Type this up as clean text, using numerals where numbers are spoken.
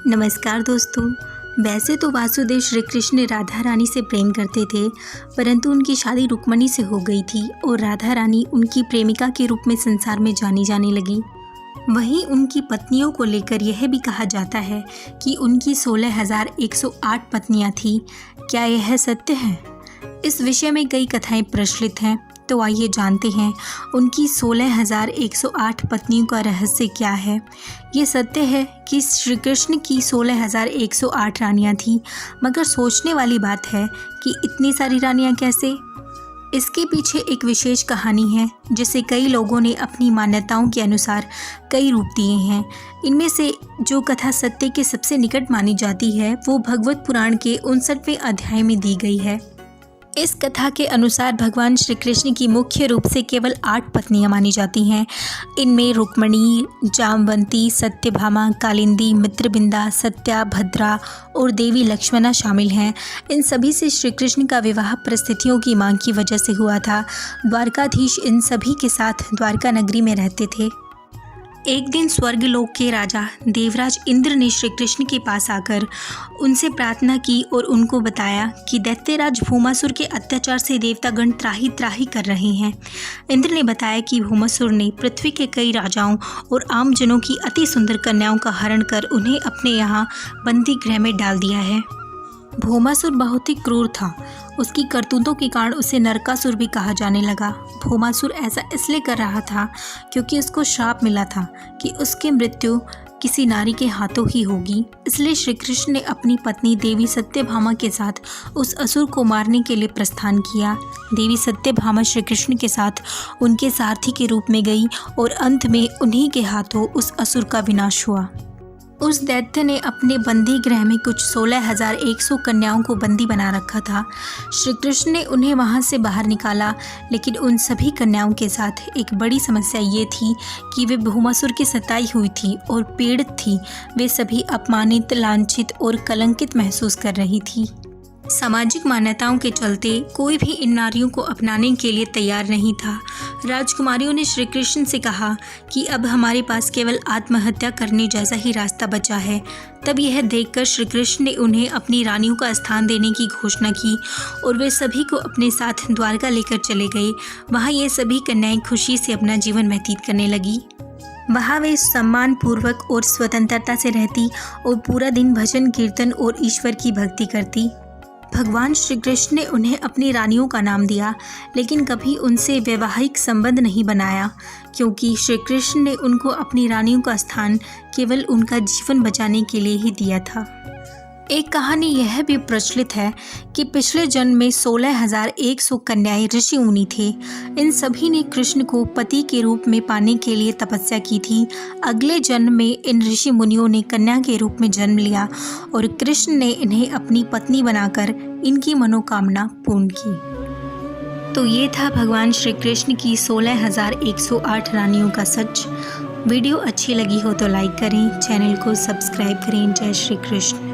नमस्कार दोस्तों। वैसे तो वासुदेव श्री कृष्ण राधा रानी से प्रेम करते थे, परंतु उनकी शादी रुक्मणी से हो गई थी और राधा रानी उनकी प्रेमिका के रूप में संसार में जानी जाने लगी। वहीं उनकी पत्नियों को लेकर यह भी कहा जाता है कि उनकी 16,108 पत्नियां थीं। क्या यह सत्य है? इस विषय में कई कथाएं प्रचलित हैं, तो आइए जानते हैं उनकी 16,108 पत्नियों का रहस्य क्या है। ये सत्य है कि श्री कृष्ण की 16,108 रानियां थीं, मगर सोचने वाली बात है कि इतनी सारी रानियां कैसे? इसके पीछे एक विशेष कहानी है, जिसे कई लोगों ने अपनी मान्यताओं के अनुसार कई रूप दिए हैं। इनमें से जो कथा सत्य के सबसे निकट मानी जाती है, वो भगवत पुराण के 59वें अध्याय में दी गई है। इस कथा के अनुसार भगवान श्री कृष्ण की मुख्य रूप से केवल 8 पत्नियां मानी जाती हैं। इनमें रुक्मणी, जामवंती, सत्यभामा, कालिंदी, मित्रबिंदा, सत्या, भद्रा और देवी लक्ष्मणा शामिल हैं। इन सभी से श्री कृष्ण का विवाह परिस्थितियों की मांग की वजह से हुआ था। द्वारकाधीश इन सभी के साथ द्वारका नगरी में रहते थे। एक दिन स्वर्गलोक के राजा देवराज इंद्र ने श्री कृष्ण के पास आकर उनसे प्रार्थना की और उनको बताया कि दैत्यराज भूमासुर के अत्याचार से देवतागण त्राही त्राही कर रहे हैं। इंद्र ने बताया कि भूमासुर ने पृथ्वी के कई राजाओं और आम जनों की अति सुंदर कन्याओं का हरण कर उन्हें अपने यहाँ बंदी गृह में डाल दिया है। भौमासुर बहुत ही क्रूर था। उसकी करतूतों के कारण उसे नरकासुर भी कहा जाने लगा। भौमासुर ऐसा इसलिए कर रहा था क्योंकि उसको श्राप मिला था कि उसकी मृत्यु किसी नारी के हाथों ही होगी। इसलिए श्री कृष्ण ने अपनी पत्नी देवी सत्यभामा के साथ उस असुर को मारने के लिए प्रस्थान किया। देवी सत्यभामा श्री कृष्ण के साथ उनके सारथी के रूप में गई और अंत में उन्हीं के हाथों उस असुर का विनाश हुआ। उस दैत्य ने अपने बंदी गृह में कुछ 16,100 कन्याओं को बंदी बना रखा था। श्री कृष्ण ने उन्हें वहां से बाहर निकाला, लेकिन उन सभी कन्याओं के साथ एक बड़ी समस्या ये थी कि वे भौमासुर की सताई हुई थी और पीड़ित थी। वे सभी अपमानित, लांछित और कलंकित महसूस कर रही थी। सामाजिक मान्यताओं के चलते कोई भी इन नारियों को अपनाने के लिए तैयार नहीं था। राजकुमारियों ने श्री कृष्ण से कहा कि अब हमारे पास केवल आत्महत्या करने जैसा ही रास्ता बचा है। तब यह देखकर श्री कृष्ण ने उन्हें अपनी रानियों का स्थान देने की घोषणा की और वे सभी को अपने साथ द्वारका लेकर चले गए। वहाँ ये सभी कन्याएं खुशी से अपना जीवन व्यतीत करने लगी। वहाँ वे सम्मान पूर्वक और स्वतंत्रता से रहती और पूरा दिन भजन, कीर्तन और ईश्वर की भक्ति करती। भगवान श्री कृष्ण ने उन्हें अपनी रानियों का नाम दिया, लेकिन कभी उनसे वैवाहिक संबंध नहीं बनाया, क्योंकि श्री कृष्ण ने उनको अपनी रानियों का स्थान केवल उनका जीवन बचाने के लिए ही दिया था। एक कहानी यह भी प्रचलित है कि पिछले जन्म में 16,100 कन्याएं ऋषि मुनि थे। इन सभी ने कृष्ण को पति के रूप में पाने के लिए तपस्या की थी। अगले जन्म में इन ऋषि मुनियों ने कन्या के रूप में जन्म लिया और कृष्ण ने इन्हें अपनी पत्नी बनाकर इनकी मनोकामना पूर्ण की। तो ये था भगवान श्री कृष्ण की 16,108 रानियों का सच। वीडियो अच्छी लगी हो तो लाइक करें, चैनल को सब्सक्राइब करें। जय श्री कृष्ण।